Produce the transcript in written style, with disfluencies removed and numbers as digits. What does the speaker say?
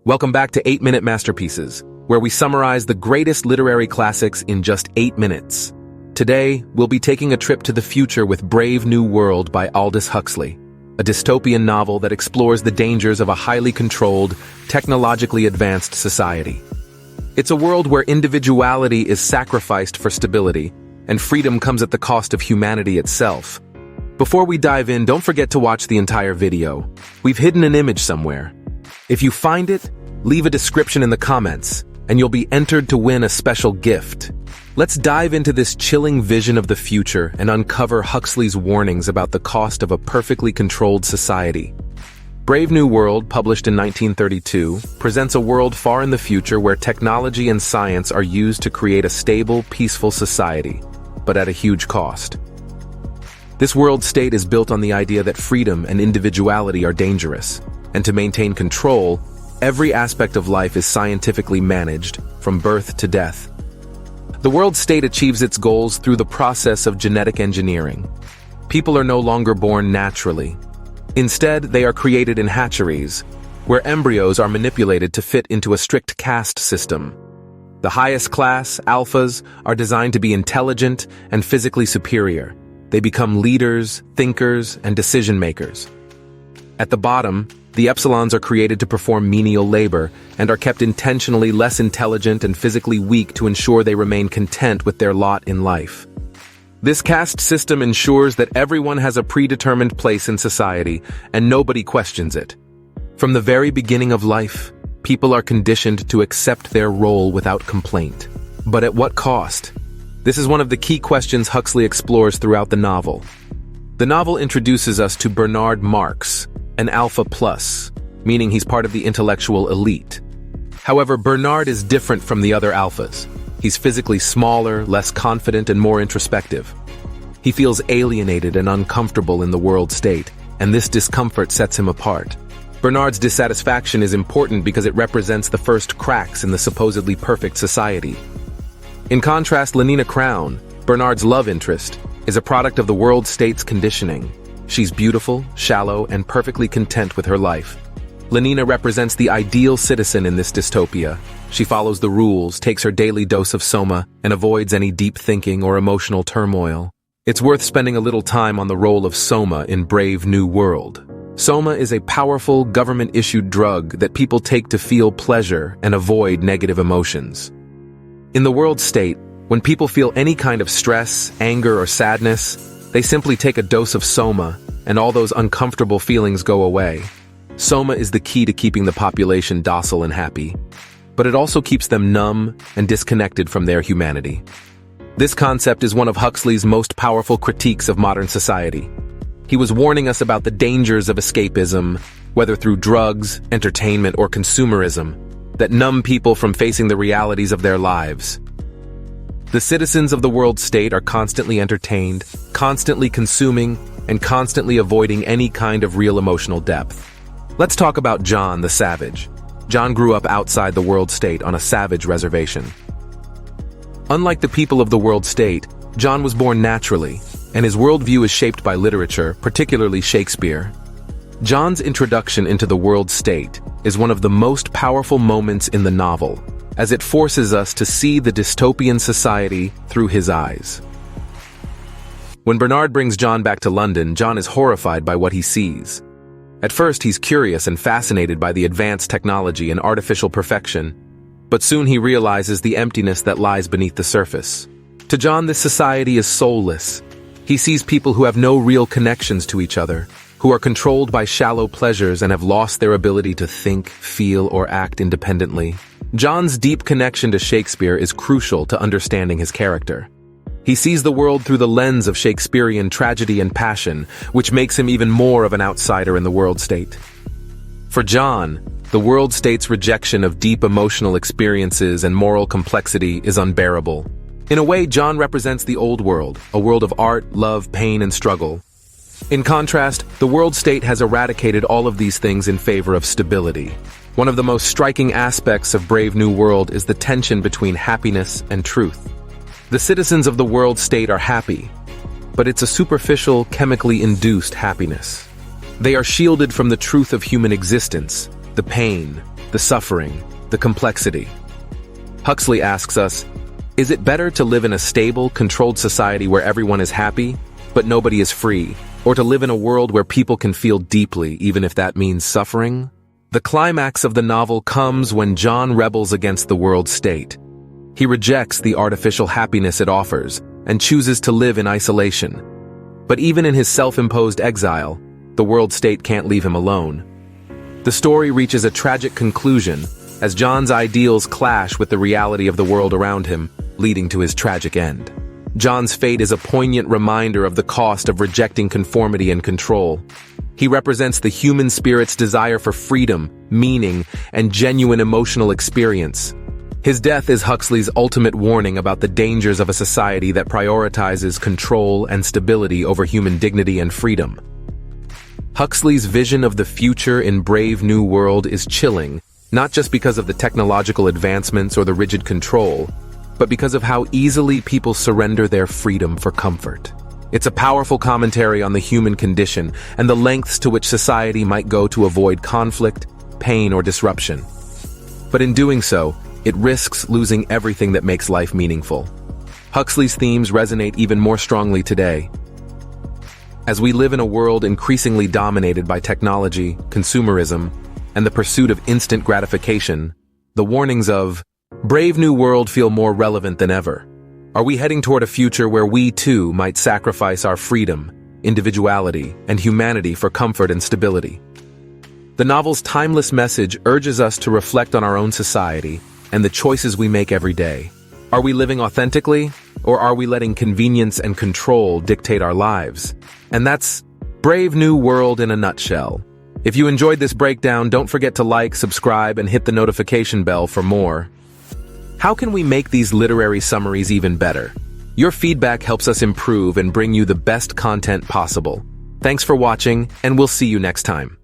Welcome back to 8-Minute Masterpieces, where we summarize the greatest literary classics in just 8 minutes. Today, we'll be taking a trip to the future with Brave New World by Aldous Huxley, a dystopian novel that explores the dangers of a highly controlled, technologically advanced society. It's a world where individuality is sacrificed for stability, and freedom comes at the cost of humanity itself. Before we dive in, don't forget to watch the entire video. We've hidden an image somewhere. If you find it, leave a description in the comments, and you'll be entered to win a special gift. Let's dive into this chilling vision of the future and uncover Huxley's warnings about the cost of a perfectly controlled society. Brave New World, published in 1932, presents a world far in the future where technology and science are used to create a stable, peaceful society, but at a huge cost. This world state is built on the idea that freedom and individuality are dangerous, and to maintain control, every aspect of life is scientifically managed, from birth to death. The world state achieves its goals through the process of genetic engineering. People are no longer born naturally. Instead, they are created in hatcheries, where embryos are manipulated to fit into a strict caste system. The highest class, alphas, are designed to be intelligent and physically superior. They become leaders, thinkers, and decision-makers. At the bottom, the epsilons are created to perform menial labor and are kept intentionally less intelligent and physically weak to ensure they remain content with their lot in life. This caste system ensures that everyone has a predetermined place in society and nobody questions it. From the very beginning of life, people are conditioned to accept their role without complaint. But at what cost? This is one of the key questions Huxley explores throughout the novel. The novel introduces us to Bernard Marx, an alpha plus, meaning he's part of the intellectual elite. However, Bernard is different from the other alphas. He's physically smaller, less confident, and more introspective. He feels alienated and uncomfortable in the world state, and this discomfort sets him apart. Bernard's dissatisfaction is important because it represents the first cracks in the supposedly perfect society. In contrast, Lenina Crown, Bernard's love interest, is a product of the world state's conditioning. She's beautiful, shallow, and perfectly content with her life. Lenina represents the ideal citizen in this dystopia. She follows the rules, takes her daily dose of Soma, and avoids any deep thinking or emotional turmoil. It's worth spending a little time on the role of Soma in Brave New World. Soma is a powerful, government-issued drug that people take to feel pleasure and avoid negative emotions. In the world state, when people feel any kind of stress, anger, or sadness, they simply take a dose of Soma, and all those uncomfortable feelings go away. Soma is the key to keeping the population docile and happy, but it also keeps them numb and disconnected from their humanity. This concept is one of Huxley's most powerful critiques of modern society. He was warning us about the dangers of escapism, whether through drugs, entertainment, or consumerism, that numb people from facing the realities of their lives. The citizens of the world state are constantly entertained, constantly consuming, and constantly avoiding any kind of real emotional depth. Let's talk about John the Savage. John grew up outside the world state on a savage reservation. Unlike the people of the world state, John was born naturally, and his worldview is shaped by literature, particularly Shakespeare. John's introduction into the world state is one of the most powerful moments in the novel, as it forces us to see the dystopian society through his eyes. When Bernard brings John back to London, John is horrified by what he sees. At first, he's curious and fascinated by the advanced technology and artificial perfection, but soon he realizes the emptiness that lies beneath the surface. To John, this society is soulless. He sees people who have no real connections to each other, who are controlled by shallow pleasures and have lost their ability to think, feel, or act independently. John's deep connection to Shakespeare is crucial to understanding his character. He sees the world through the lens of Shakespearean tragedy and passion, which makes him even more of an outsider in the world state. For John, the world state's rejection of deep emotional experiences and moral complexity is unbearable. In a way, John represents the old world, a world of art, love, pain, and struggle. In contrast, the world state has eradicated all of these things in favor of stability. One of the most striking aspects of Brave New World is the tension between happiness and truth. The citizens of the world state are happy, but it's a superficial, chemically induced happiness. They are shielded from the truth of human existence, the pain, the suffering, the complexity. Huxley asks us, is it better to live in a stable, controlled society where everyone is happy, but nobody is free, or to live in a world where people can feel deeply, even if that means suffering? The climax of the novel comes when John rebels against the world state. He rejects the artificial happiness it offers and chooses to live in isolation. But even in his self-imposed exile, the world state can't leave him alone. The story reaches a tragic conclusion as John's ideals clash with the reality of the world around him, leading to his tragic end. John's fate is a poignant reminder of the cost of rejecting conformity and control. He represents the human spirit's desire for freedom, meaning, and genuine emotional experience. His death is Huxley's ultimate warning about the dangers of a society that prioritizes control and stability over human dignity and freedom. Huxley's vision of the future in Brave New World is chilling, not just because of the technological advancements or the rigid control, but because of how easily people surrender their freedom for comfort. It's a powerful commentary on the human condition and the lengths to which society might go to avoid conflict, pain, or disruption. But in doing so, it risks losing everything that makes life meaningful. Huxley's themes resonate even more strongly today. As we live in a world increasingly dominated by technology, consumerism, and the pursuit of instant gratification, the warnings of Brave New World feel more relevant than ever. Are we heading toward a future where we, too, might sacrifice our freedom, individuality, and humanity for comfort and stability? The novel's timeless message urges us to reflect on our own society and the choices we make every day. Are we living authentically, or are we letting convenience and control dictate our lives? And that's Brave New World in a nutshell. If you enjoyed this breakdown, don't forget to like, subscribe, and hit the notification bell for more. How can we make these literary summaries even better? Your feedback helps us improve and bring you the best content possible. Thanks for watching, and we'll see you next time.